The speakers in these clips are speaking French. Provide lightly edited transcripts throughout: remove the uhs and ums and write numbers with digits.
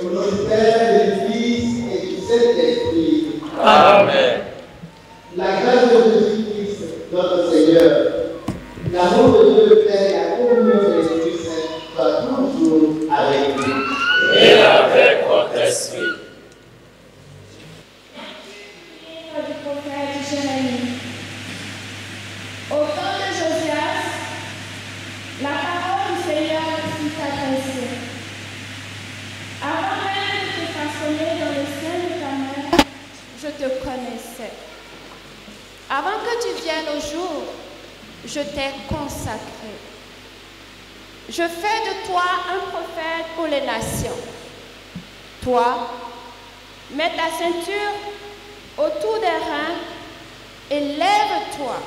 Au nom du Père, du Fils et du Saint-Esprit. Amen. La grâce de Jésus-Christ, notre Seigneur, l'amour de Dieu le Père et la communion de l'Esprit Saint soient toujours avec nous. Et avec votre esprit. Du prophète Jérémie. Au temps de Josias, la parole du Seigneur fut adressée. Avant même de te façonner dans le sein de ta mère, je te connaissais. Avant que tu viennes au jour, je t'ai consacré. Je fais de toi un prophète pour les nations. Toi, mets ta ceinture autour des reins et lève-toi.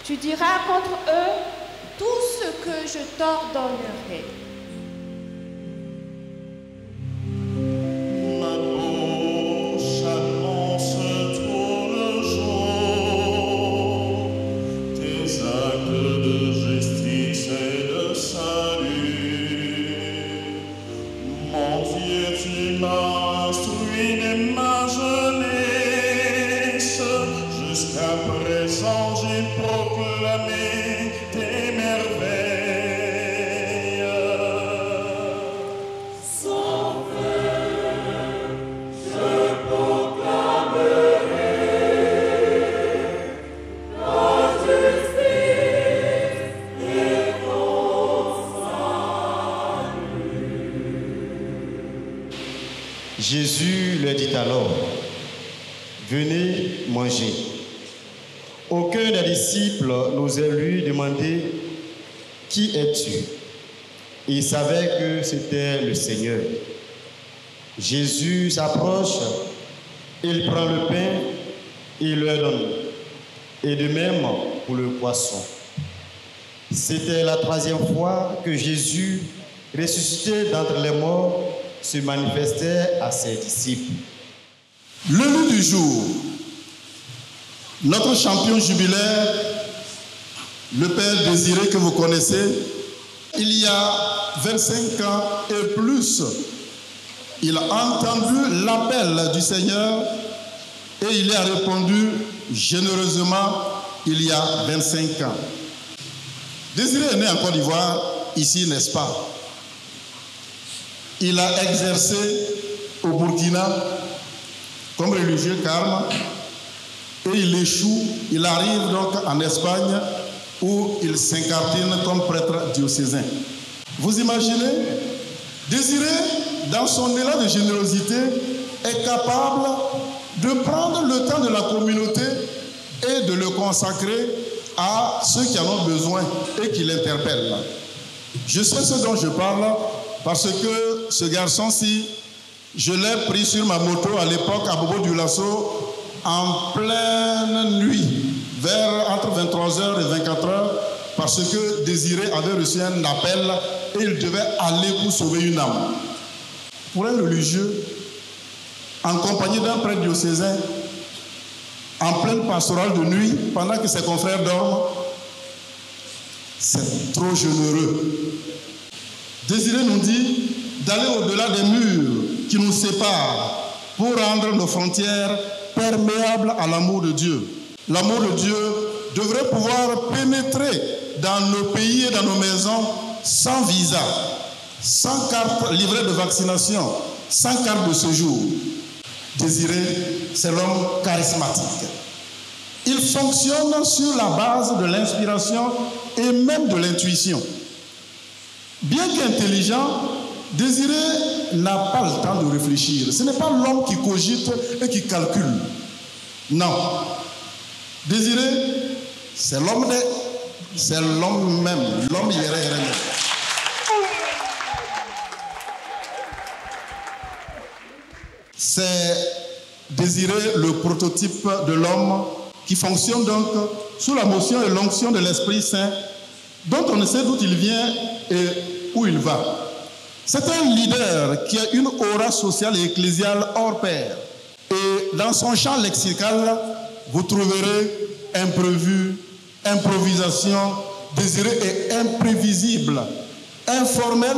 Tu diras contre eux tout ce que je t'ordonnerai. Jésus leur dit alors, « Venez manger. » Aucun des disciples n'osait lui demander, « Qui es-tu » Il savait que c'était le Seigneur. Jésus s'approche, il prend le pain et leur donne. Et de même pour le poisson. C'était la troisième fois que Jésus, ressuscité d'entre les morts, se manifestait à ses disciples. Le loup du jour, notre champion jubilaire, le Père Désiré que vous connaissez, il y a 25 ans et plus, il a entendu l'appel du Seigneur et il y a répondu généreusement il y a 25 ans. Désiré est né en Côte d'Ivoire, ici, n'est-ce pas? Il a exercé au Burkina comme religieux carme et il échoue. Il arrive donc en Espagne où il s'incartine comme prêtre diocésain. Vous imaginez, Désiré, dans son élan de générosité, est capable de prendre le temps de la communauté et de le consacrer à ceux qui en ont besoin et qui l'interpellent. Je sais ce dont je parle parce que ce garçon-ci, je l'ai pris sur ma moto à l'époque à Bobo du Lasso en pleine nuit, entre 23h et 24h, parce que Désiré avait reçu un appel et il devait aller pour sauver une âme. Pour un religieux, en compagnie d'un prêtre diocésain, en pleine pastorale de nuit, pendant que ses confrères dorment, c'est trop généreux. Désiré nous dit d'aller au-delà des murs qui nous séparent pour rendre nos frontières perméables à l'amour de Dieu. L'amour de Dieu devrait pouvoir pénétrer dans nos pays et dans nos maisons sans visa, sans carte livrée de vaccination, sans carte de séjour. Désiré, c'est l'homme charismatique. Il fonctionne sur la base de l'inspiration et même de l'intuition. Bien qu'intelligent, Désiré n'a pas le temps de réfléchir. Ce n'est pas l'homme qui cogite et qui calcule. Non. Désiré, c'est l'homme même. L'homme yéré. C'est Désiré le prototype de l'homme qui fonctionne donc sous la motion et l'onction de l'Esprit Saint, dont on ne sait d'où il vient et où il va. C'est un leader qui a une aura sociale et ecclésiale hors pair. Et dans son champ lexical, vous trouverez imprévu, improvisation. Désiré est imprévisible, informel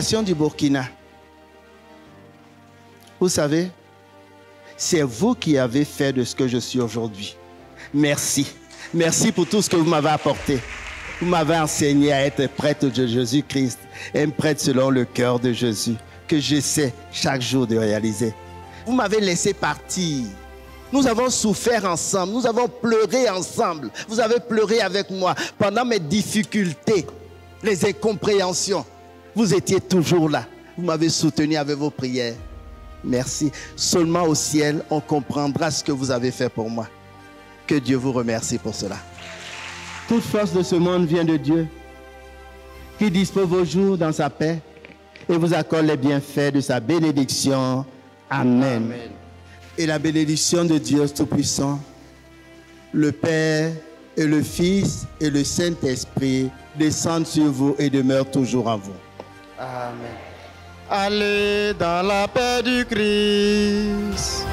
nation du Burkina. Vous savez, c'est vous qui avez fait de ce que je suis aujourd'hui. Merci. Merci pour tout ce que vous m'avez apporté. Vous m'avez enseigné à être prêtre de Jésus-Christ, un prêtre selon le cœur de Jésus, que j'essaie chaque jour de réaliser. Vous m'avez laissé partir. Nous avons souffert ensemble, nous avons pleuré ensemble. Vous avez pleuré avec moi pendant mes difficultés, les incompréhensions. Vous étiez toujours là. Vous m'avez soutenu avec vos prières. Merci. Seulement au ciel, on comprendra ce que vous avez fait pour moi. Que Dieu vous remercie pour cela. Toute force de ce monde vient de Dieu, qui dispose vos jours dans sa paix et vous accorde les bienfaits de sa bénédiction. Amen. Amen. Et la bénédiction de Dieu Tout-Puissant, le Père et le Fils et le Saint-Esprit descendent sur vous et demeurent toujours en vous. Amen. Allez dans la paix du Christ.